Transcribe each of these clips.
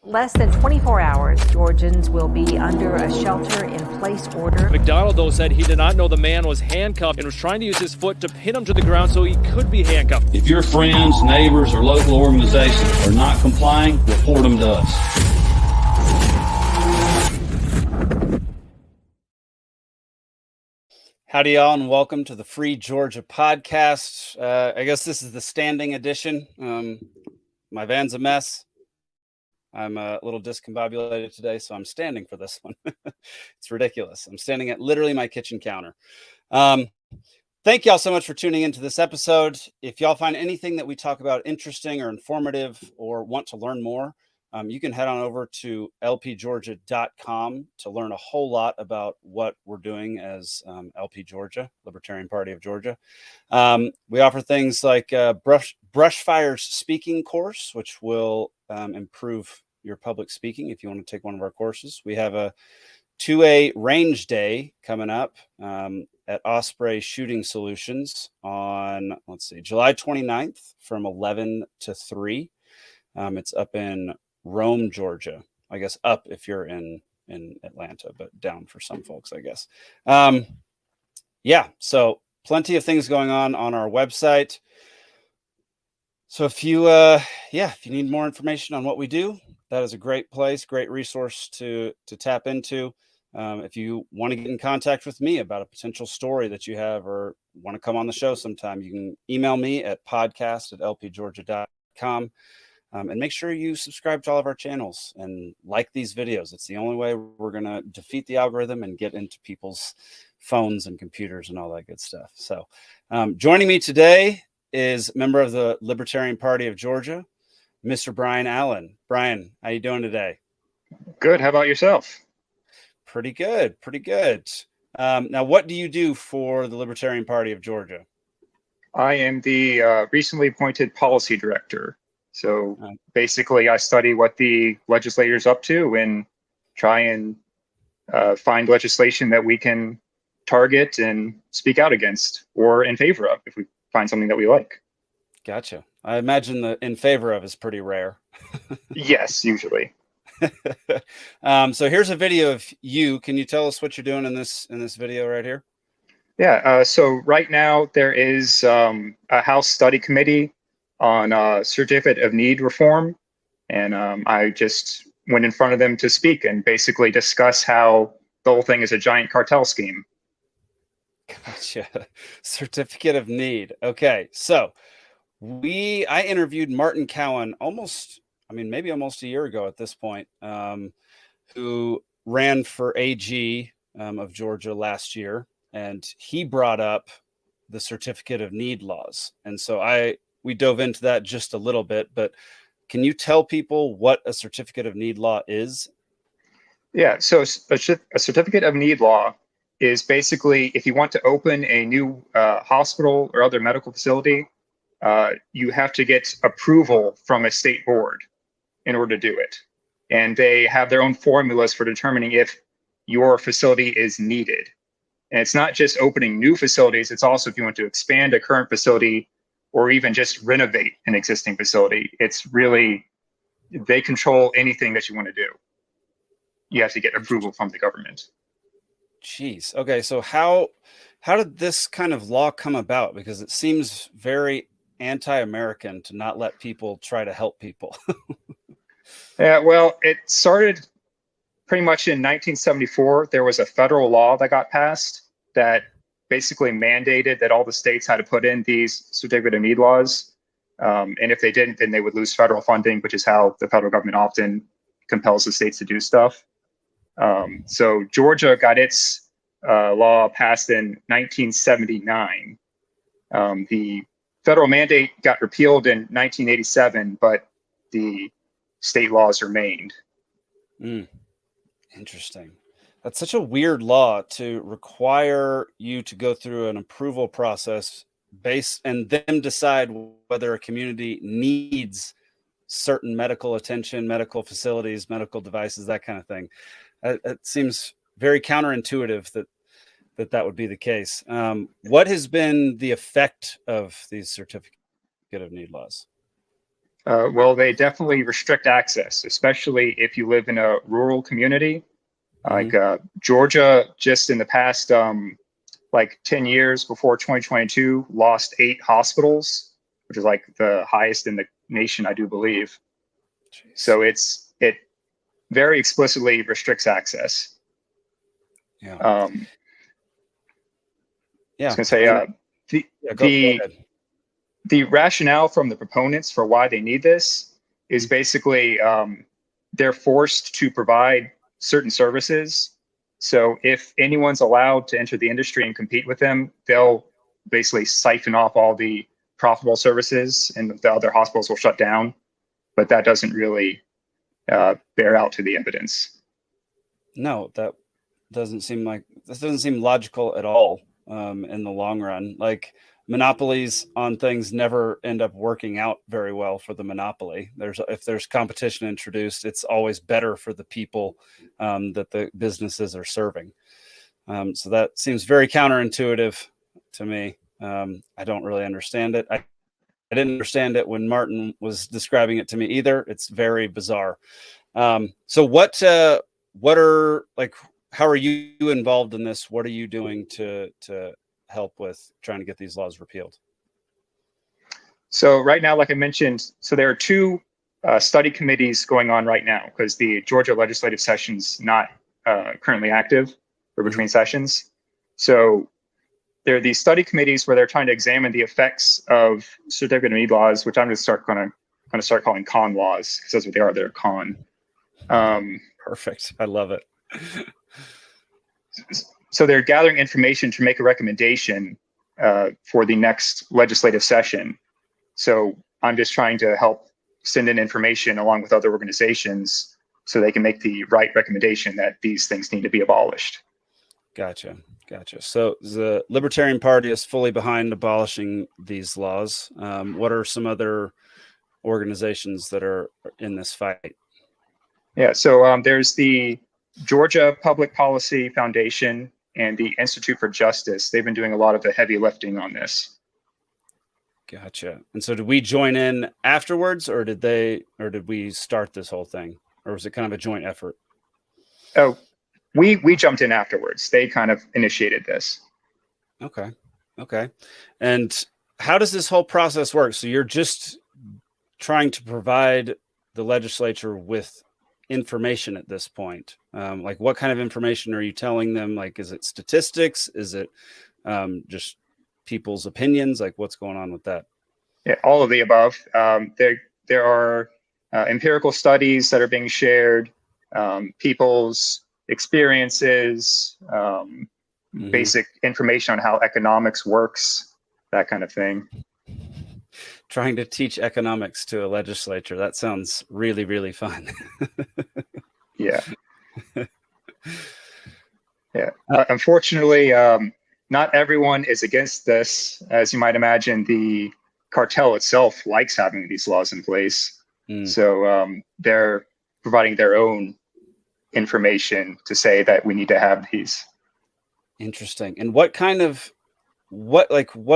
Less than 24 hours, Georgians will be under a shelter-in-place order. McDonald, though, said he did not know the man was handcuffed and was trying to use his foot to pin him to the ground so he could be handcuffed. If your friends, neighbors, or local organizations are not complying, report them to us. Howdy, y'all, and welcome to the Free Georgia podcast. I guess this is the standing edition. My van's a mess. I'm a little discombobulated today, so I'm standing for this one. It's ridiculous. I'm standing at literally my kitchen counter. Thank y'all so much for tuning into this episode. If y'all find anything that we talk about interesting or informative or want to learn more, you can head on over to lpgeorgia.com to learn a whole lot about what we're doing as LP Georgia, Libertarian Party of Georgia. We offer things like Brushfire's speaking course, which will improve your public speaking if you want to take one of our courses. We have a 2A range day coming up at Osprey Shooting Solutions on, July 29th from 11 to 3. It's up in Rome, Georgia. I guess up if you're in Atlanta, but down for some folks, I guess. So plenty of things going on our website. So if you need more information on what we do, that is a great place, great resource to tap into. If you want to get in contact with me about a potential story that you have or want to come on the show sometime, you can email me at podcast@lpgeorgia.com. And make sure you subscribe to all of our channels and like these videos. It's the only way we're going to defeat the algorithm and get into people's phones and computers and all that good stuff. So joining me today is a member of the Libertarian Party of Georgia, Mr. Brian Allen. Brian, how you doing today? Good. How about yourself? Pretty good. Pretty good. Now, what do you do for the Libertarian Party of Georgia? I am the recently appointed policy director. So basically, I study what the legislator's up to and try and find legislation that we can target and speak out against or in favor of if we find something that we like. Gotcha. I imagine the in favor of is pretty rare. Yes, usually. So here's a video of you. Can you tell us what you're doing in this video right here? Yeah. So right now there is a House study committee on certificate of need reform, and I just went in front of them to speak and basically discuss how the whole thing is a giant cartel scheme. Gotcha. Certificate of need. Okay, so I interviewed Martin Cowan maybe almost a year ago at this point, who ran for AG of Georgia last year, and he brought up the certificate of need laws. And so we dove into that just a little bit, but can you tell people what a certificate of need law is? Yeah, so a certificate of need law is basically if you want to open a new hospital or other medical facility, you have to get approval from a state board in order to do it. And they have their own formulas for determining if your facility is needed. And it's not just opening new facilities, it's also if you want to expand a current facility or even just renovate an existing facility. It's really, they control anything that you want to do. You have to get approval from the government. Jeez. Okay. So how did this kind of law come about? Because it seems very anti-American to not let people try to help people. Yeah, well, it started pretty much in 1974. There was a federal law that got passed that basically mandated that all the states had to put in these certificate of need laws. And if they didn't, then they would lose federal funding, which is how the federal government often compels the states to do stuff. So Georgia got its law passed in 1979. The federal mandate got repealed in 1987, but the state laws remained. Interesting. That's such a weird law to require you to go through an approval process and then decide whether a community needs certain medical attention, medical facilities, medical devices, that kind of thing. It seems very counterintuitive that would be the case. What has been the effect of these certificate of need laws? Well, they definitely restrict access, especially if you live in a rural community. Like Georgia, just in the past like 10 years before 2022, lost 8 hospitals, which is like the highest in the nation, I do believe. Jeez. So it very explicitly restricts access. Yeah. I was gonna say Go ahead. the rationale from the proponents for why they need this is basically they're forced to provide certain services. So if anyone's allowed to enter the industry and compete with them, they'll basically siphon off all the profitable services and the other hospitals will shut down. But that doesn't really bear out to the evidence. No, that doesn't seem logical at all in the long run. Like monopolies on things never end up working out very well for the monopoly. If there's competition introduced, it's always better for the people that the businesses are serving. So that seems very counterintuitive to me. I don't really understand it. I didn't understand it when Martin was describing it to me either. It's very bizarre. So what are like, how are you involved in this? What are you doing to help with trying to get these laws repealed? So right now, like I mentioned, so there are 2 study committees going on right now because the Georgia legislative session's not currently active or between sessions. So there are these study committees where they're trying to examine the effects of certificate of need laws, which I'm going to start calling con laws because that's what they are. They're con. Perfect. I love it. So they're gathering information to make a recommendation for the next legislative session. So I'm just trying to help send in information along with other organizations so they can make the right recommendation that these things need to be abolished. Gotcha. So the Libertarian Party is fully behind abolishing these laws. What are some other organizations that are in this fight? Yeah, so there's the Georgia Public Policy Foundation and the Institute for Justice. They've been doing a lot of the heavy lifting on this. Gotcha. And so did we join in afterwards, or did we start this whole thing, or was it kind of a joint effort? Oh, we jumped in afterwards. They kind of initiated this. Okay. And how does this whole process work? So you're just trying to provide the legislature with information at this point. Like what kind of information are you telling them? Like, is it statistics? Is it just people's opinions? Like what's going on with that? Yeah, all of the above. There are empirical studies that are being shared, people's experiences, basic information on how economics works, that kind of thing. Trying to teach economics to a legislature. That sounds really, really fun. Yeah. Unfortunately, not everyone is against this. As you might imagine, the cartel itself likes having these laws in place. So they're providing their own information to say that we need to have these. Interesting. And what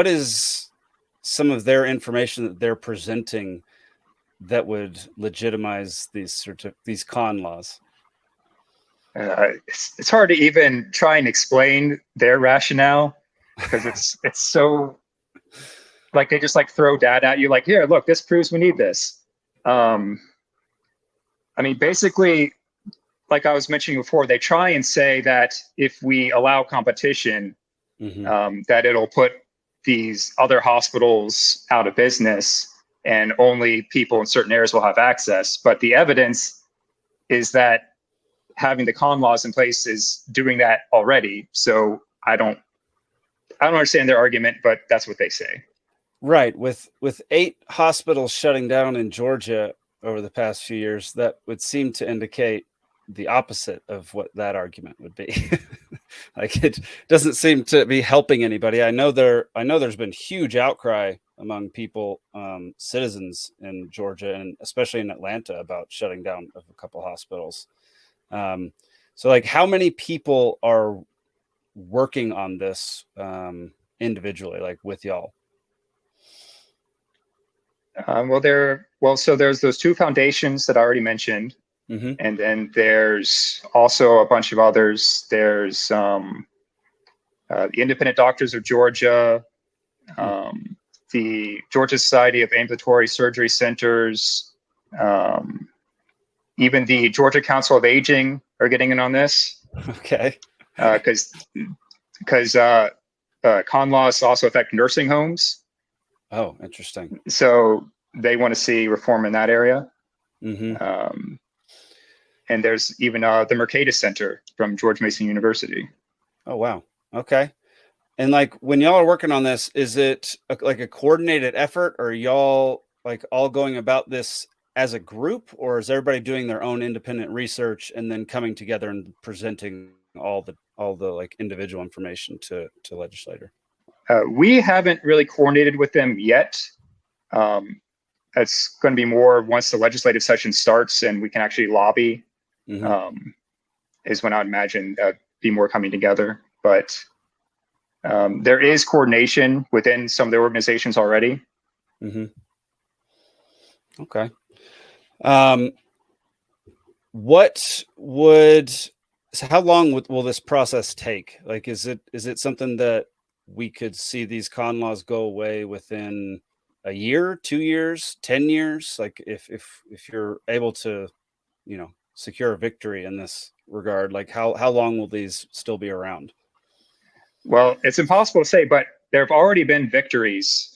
is some of their information that they're presenting that would legitimize these con laws? It's hard to even try and explain their rationale because it's so like they just like throw data at you like, here, look, this proves we need this. I mean, basically, like I was mentioning before, they try and say that if we allow competition, that it'll put these other hospitals out of business and only people in certain areas will have access. But the evidence is that having the con laws in place is doing that already. So I don't understand their argument, but that's what they say. Right. With 8 hospitals shutting down in Georgia over the past few years, that would seem to indicate the opposite of what that argument would be. Like it doesn't seem to be helping anybody. I know there's been huge outcry among people, citizens in Georgia and especially in Atlanta about shutting down of a couple hospitals. So like how many people are working on this individually, like with y'all? So there's those two foundations that I already mentioned, Mm-hmm. and then there's also a bunch of others. There's the Independent Doctors of Georgia, the Georgia Society of Ambulatory Surgery Centers, even the Georgia Council of Aging are getting in on this. Okay. Because con laws also affect nursing homes. Oh, interesting. So they want to see reform in that area. Mm-hmm. And there's even the Mercatus Center from George Mason University. Oh, wow. Okay. And like when y'all are working on this, is it like a coordinated effort, or y'all like all going about this as a group, or is everybody doing their own independent research and then coming together and presenting all the like individual information to legislator? We haven't really coordinated with them yet. It's going to be more once the legislative session starts and we can actually lobby. Mm-hmm. Is when I would imagine be more coming together. But there is coordination within some of the organizations already. Mm-hmm. Okay. How long will this process take? Like, is it something that we could see these con laws go away within a year, 2 years, 10 years? Like if you're able to, secure a victory in this regard, like how long will these still be around? Well, it's impossible to say, but there have already been victories,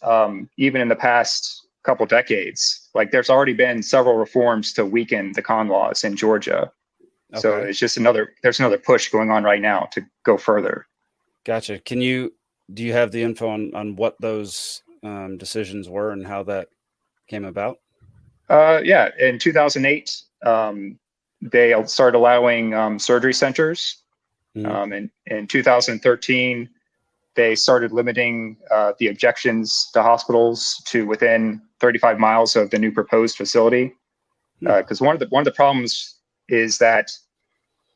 even in the past couple decades. Like there's already been several reforms to weaken the con laws in Georgia. Okay. So it's just there's another push going on right now to go further. Gotcha. Do you have the info on what those decisions were and how that came about? Yeah, in 2008, they started allowing surgery centers. Mm-hmm. And in 2013, they started limiting the objections to hospitals to within 35 miles of the new proposed facility. Because one of the problems is that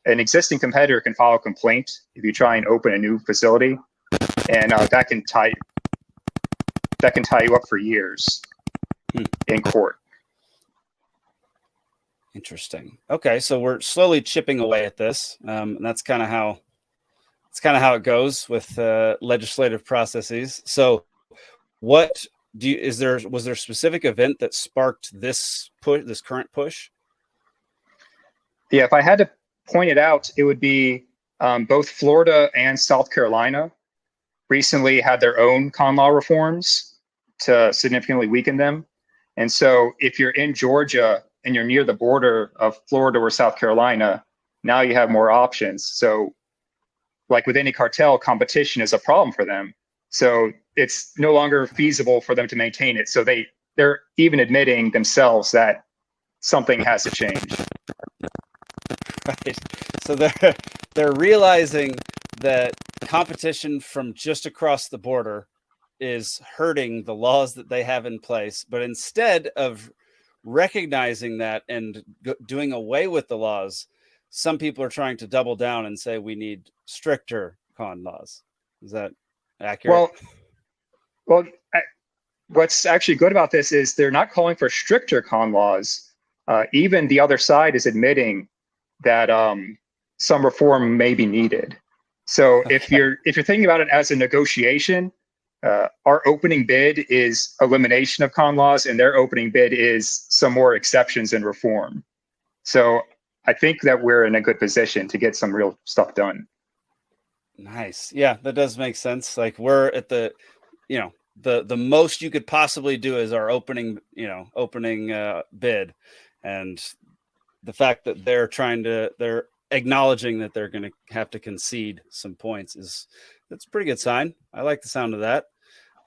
an existing competitor can file a complaint if you try and open a new facility, and that can tie you up for years in court. Interesting. Okay, so we're slowly chipping away at this, and that's kind of how it goes with legislative processes. So, was there a specific event that sparked this current push? Yeah, if I had to point it out, it would be both Florida and South Carolina recently had their own con law reforms to significantly weaken them. And so if you're in Georgia and you're near the border of Florida or South Carolina, now you have more options. So like with any cartel, competition is a problem for them. So it's no longer feasible for them to maintain it. So they're even admitting themselves that something has to change. Right. So they're realizing that competition from just across the border is hurting the laws that they have in place. But instead of recognizing that and doing away with the laws, some people are trying to double down and say we need stricter con laws. Is that accurate? Well, what's actually good about this is they're not calling for stricter con laws. Even the other side is admitting that some reform may be needed. So okay. if you're thinking about it as a negotiation, our opening bid is elimination of con laws, and their opening bid is some more exceptions and reform. So I think that we're in a good position to get some real stuff done. Nice. Yeah, that does make sense. Like we're at the most you could possibly do is our opening bid. And the fact that they're acknowledging that they're going to have to concede some points that's a pretty good sign. I like the sound of that.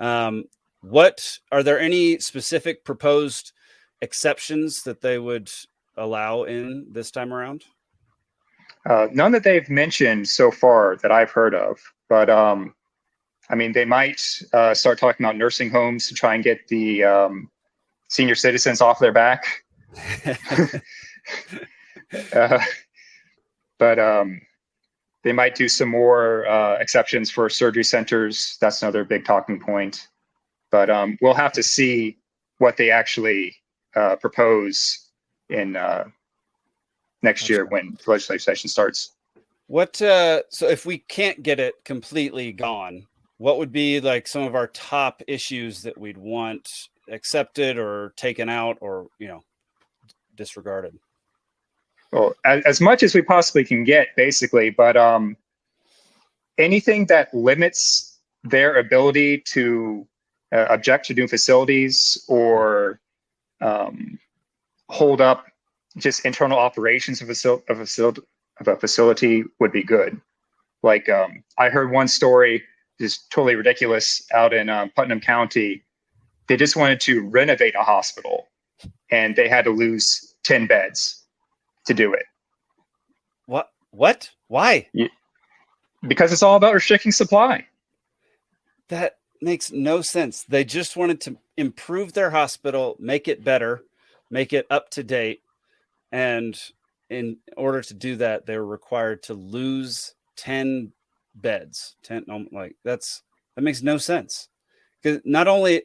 Are there any specific proposed exceptions that they would allow in this time around? None that they've mentioned so far that I've heard of, but they might start talking about nursing homes to try and get the senior citizens off their back. But they might do some more exceptions for surgery centers. That's another big talking point. But we'll have to see what they actually propose in next year when the legislative session starts. What so if we can't get it completely gone, what would be like some of our top issues that we'd want accepted or taken out or, you know, disregarded? Well, as much as we possibly can get, basically, but anything that limits their ability to object to new facilities or hold up just internal operations of a facility would be good. Like I heard one story, just totally ridiculous, out in Putnam County. They just wanted to renovate a hospital, and they had to lose 10 beds to do it. What? Why? Because it's all about restricting supply. That makes no sense. They just wanted to improve their hospital, make it better, make it up to date. And in order to do that, they were required to lose 10 beds. 10, like that makes no sense. Because not only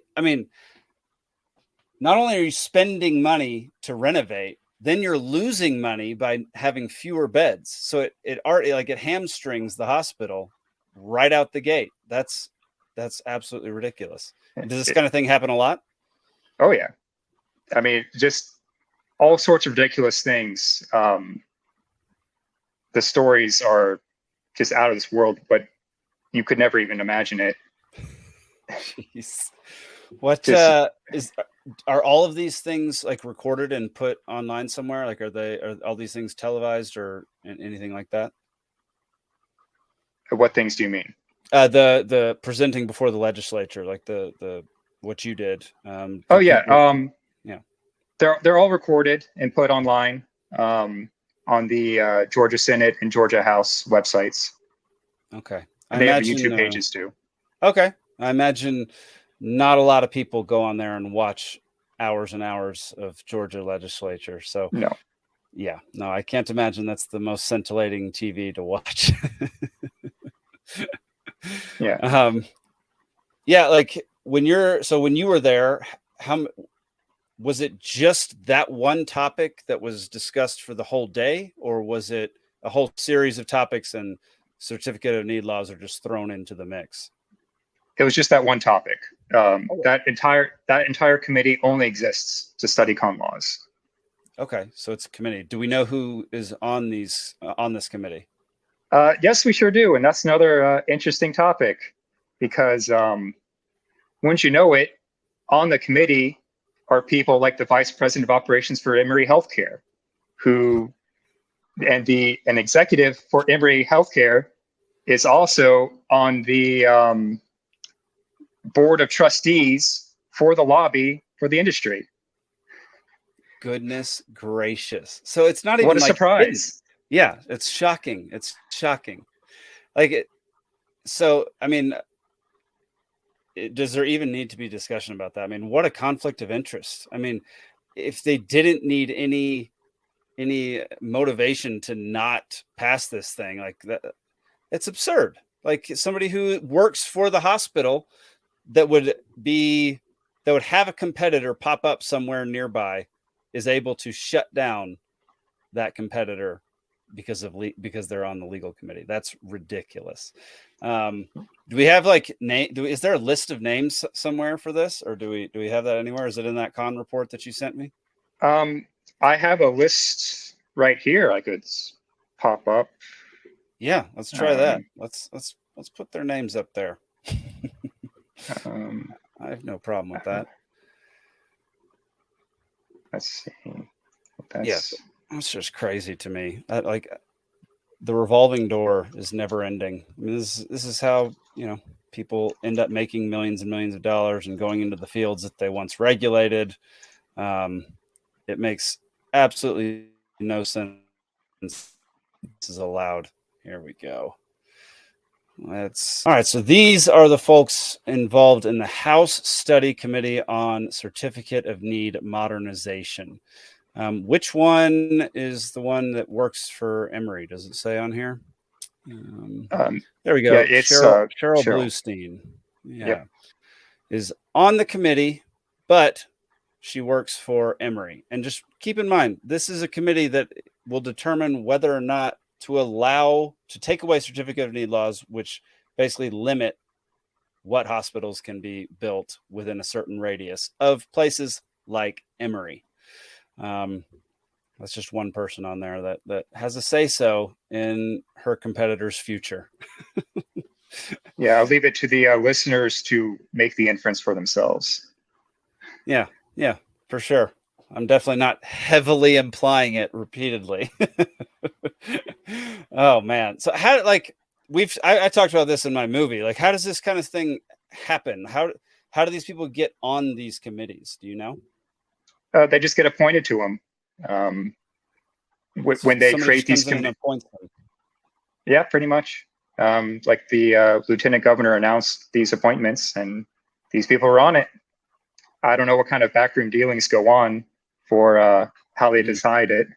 are you spending money to renovate, then you're losing money by having fewer beds. So it hamstrings the hospital right out the gate. That's absolutely ridiculous. Does this kind of thing happen a lot? Oh yeah. I mean, just all sorts of ridiculous things. The stories are just out of this world, but you could never even imagine it. Jeez. What are all of these things like recorded and put online somewhere? Like, are all these things televised or anything like that? What things do you mean? The presenting before the legislature, like the what you did. Yeah. They're all recorded and put online on the Georgia Senate and Georgia House websites. Okay. And they have YouTube pages too. Okay. I imagine not a lot of people go on there and watch hours and hours of Georgia legislature. So no. Yeah, no, I can't imagine that's the most scintillating TV to watch. Yeah. Yeah, like when you were there, how was it just that one topic that was discussed for the whole day, or was it a whole series of topics and certificate of need laws are just thrown into the mix? It was just that one topic. That entire committee only exists to study con laws. Okay, so it's a committee. Do we know who is on this committee? Yes, we sure do, and that's another interesting topic because once you know it, on the committee are people like the Vice President of Operations for Emory Healthcare, and an executive for Emory Healthcare is also on the board of trustees for the lobby for the industry. Goodness gracious. So it's not even what a like surprise. Yeah, it's shocking. It's shocking. Like it. So, I mean, does there even need to be discussion about that? I mean, what a conflict of interest. I mean, if they didn't need any motivation to not pass this thing, like that, it's absurd. Like somebody who works for the hospital that would have a competitor pop up somewhere nearby is able to shut down that competitor because they're on the legal committee. That's ridiculous. Do we have is there a list of names somewhere for this, or do we have that anywhere? Is it in that con report that you sent me? I have a list right here I could pop up. Yeah, let's try that. Let's put their names up there. I have no problem with that. Let's see. Yes, that's just crazy to me. Like the revolving door is never ending. I mean, this is how people end up making millions and millions of dollars and going into the fields that they once regulated. It makes absolutely no sense. This is allowed. Here we go. All right. So these are the folks involved in the House Study Committee on Certificate of Need Modernization. Which one is the one that works for Emory? Does it say on here? There we go. Yeah, it's Cheryl Cheryl Bluestein. Yeah, is on the committee, but she works for Emory. And just keep in mind, this is a committee that will determine whether or not to take away certificate of need laws, which basically limit what hospitals can be built within a certain radius of places like Emory. That's just one person on there that has a say-so in her competitor's future. Yeah, I'll leave it to the listeners to make the inference for themselves. Yeah, for sure. I'm definitely not heavily implying it repeatedly. Oh man. So how, like, I talked about this in my movie. Like, how does this kind of thing happen? How do these people get on these committees? Do you know? They just get appointed to them when they create these committees. Yeah, pretty much. Like the lieutenant governor announced these appointments, and these people are on it. I don't know what kind of backroom dealings go on for how they decide it.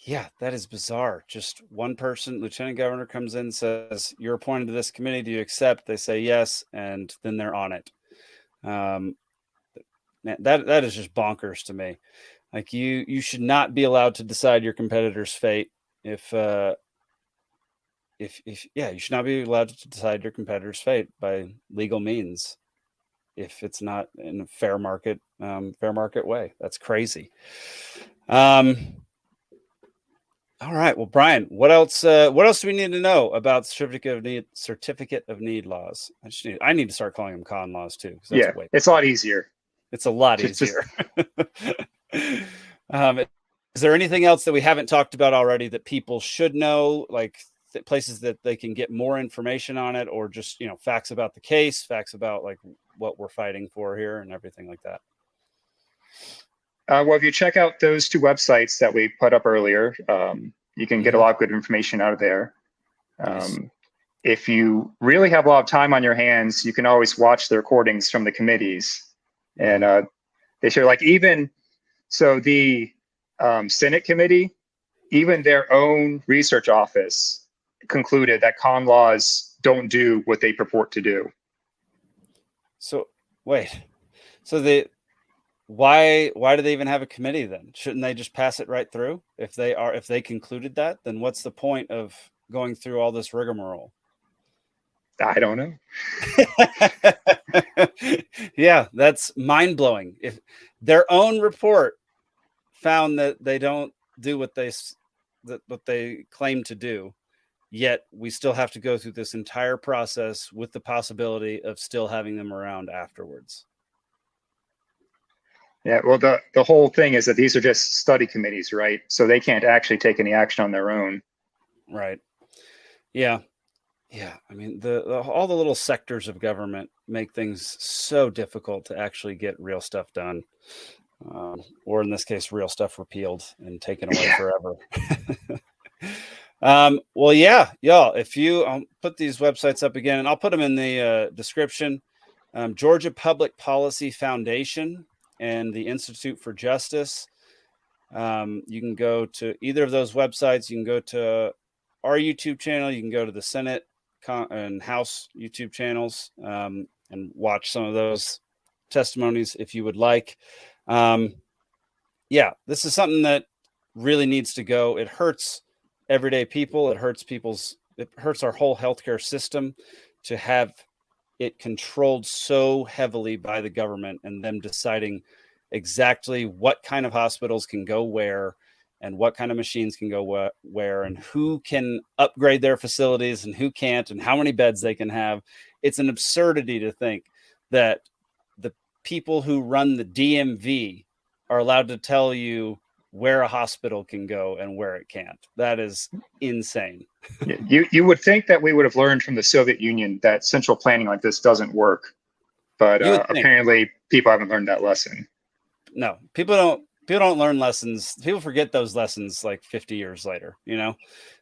Yeah, that is bizarre. Just one person, lieutenant governor, comes in and says, "You're appointed to this committee. Do you accept?" They say yes, and then they're on it. Man, that is just bonkers to me. Like, you should not be allowed to decide your competitor's fate you should not be allowed to decide your competitor's fate by legal means if it's not in a fair market way. That's crazy. All right. Well, Brian, what else do we need to know about certificate of need laws? I need to start calling them con laws too. Yeah, it's a lot easier. It's a lot easier. Is there anything else that we haven't talked about already that people should know, like places that they can get more information on it, or just, facts about the case, facts about like what we're fighting for here and everything like that? Well, if you check out those two websites that we put up earlier, you can get a lot of good information out of there. Nice. If you really have a lot of time on your hands, you can always watch the recordings from the committees. And they show, like, the Senate committee, even their own research office concluded that con laws don't do what they purport to do. So wait, why do they even have a committee then? Shouldn't they just pass it right through? If they concluded that, then what's the point of going through all this rigmarole? I don't know. Yeah, that's mind-blowing. If their own report found that they don't do what they claim to do, yet we still have to go through this entire process with the possibility of still having them around afterwards. Yeah, well, the whole thing is that these are just study committees, right? So they can't actually take any action on their own. Right. Yeah. I mean, all the little sectors of government make things so difficult to actually get real stuff done, or in this case, real stuff repealed and taken away forever. Well, yeah, y'all. I'll put these websites up again, and I'll put them in the description. Georgia Public Policy Foundation and the Institute for Justice. You can go to either of those websites. You can go to our YouTube channel. You can go to the Senate and House YouTube channels and watch some of those testimonies if you would like. Yeah, this is something that really needs to go. It hurts everyday people. It hurts our whole healthcare system to have it controlled so heavily by the government and them deciding exactly what kind of hospitals can go where and what kind of machines can go where and who can upgrade their facilities and who can't and how many beds they can have. It's an absurdity to think that the people who run the DMV are allowed to tell you where a hospital can go and where it can't. That is insane. You would think that we would have learned from the Soviet Union that central planning like this doesn't work, but apparently people haven't learned that lesson. No, people don't learn lessons. People forget those lessons like 50 years later,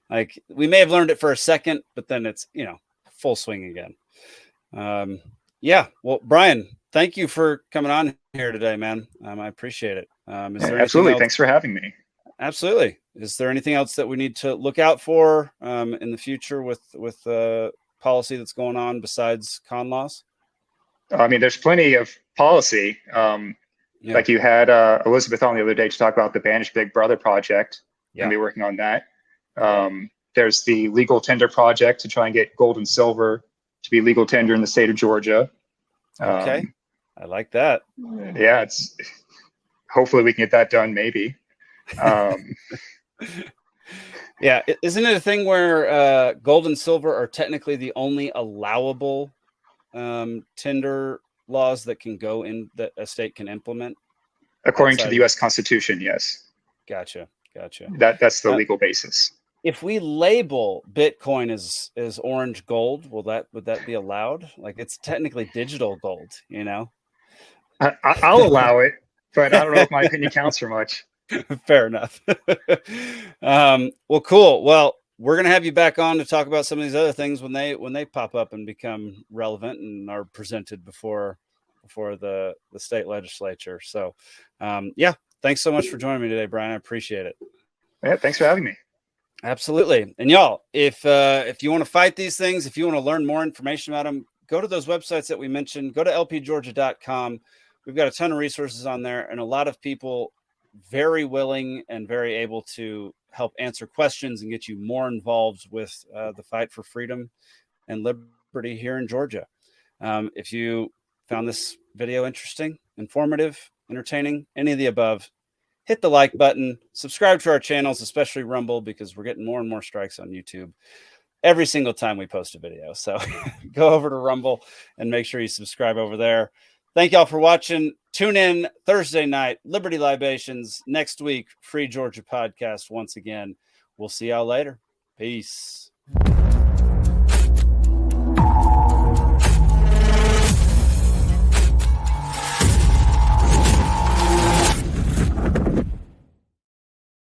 like we may have learned it for a second, but then it's, full swing again. Yeah. Well, Brian, thank you for coming on here today, man. I appreciate it. Absolutely. Thanks for having me. Absolutely. Is there anything else that we need to look out for in the future with policy that's going on besides con laws? I mean, there's plenty of policy. Yeah. Like you had Elizabeth on the other day to talk about the Banish Big Brother project. Yeah. And be working on that. There's the legal tender project to try and get gold and silver to be legal tender in the state of Georgia. Okay. I like that. Yeah, hopefully we can get that done, maybe. Yeah, isn't it a thing where gold and silver are technically the only allowable tender laws that can go in that a state can implement? According to the U.S. Constitution, yes. Gotcha. That's the legal basis. If we label Bitcoin as orange gold, would that be allowed? Like, it's technically digital gold, you know? I'll allow it, but I don't know if my opinion counts for much. Fair enough. Well, cool. Well, we're gonna have you back on to talk about some of these other things when they pop up and become relevant and are presented before the state legislature. So, yeah, thanks so much for joining me today, Brian. I appreciate it. Yeah, thanks for having me. Absolutely. And y'all, if you want to fight these things, if you want to learn more information about them, go to those websites that we mentioned. Go to lpgeorgia.com. We've got a ton of resources on there and a lot of people very willing and very able to help answer questions and get you more involved with the fight for freedom and liberty here in Georgia. If you found this video interesting, informative, entertaining, any of the above, hit the like button, subscribe to our channels, especially Rumble, because we're getting more and more strikes on YouTube every single time we post a video. So go over to Rumble and make sure you subscribe over there. Thank y'all for watching. Tune in Thursday night, Liberty Libations. Next week, Free Georgia podcast once again. We'll see y'all later. Peace.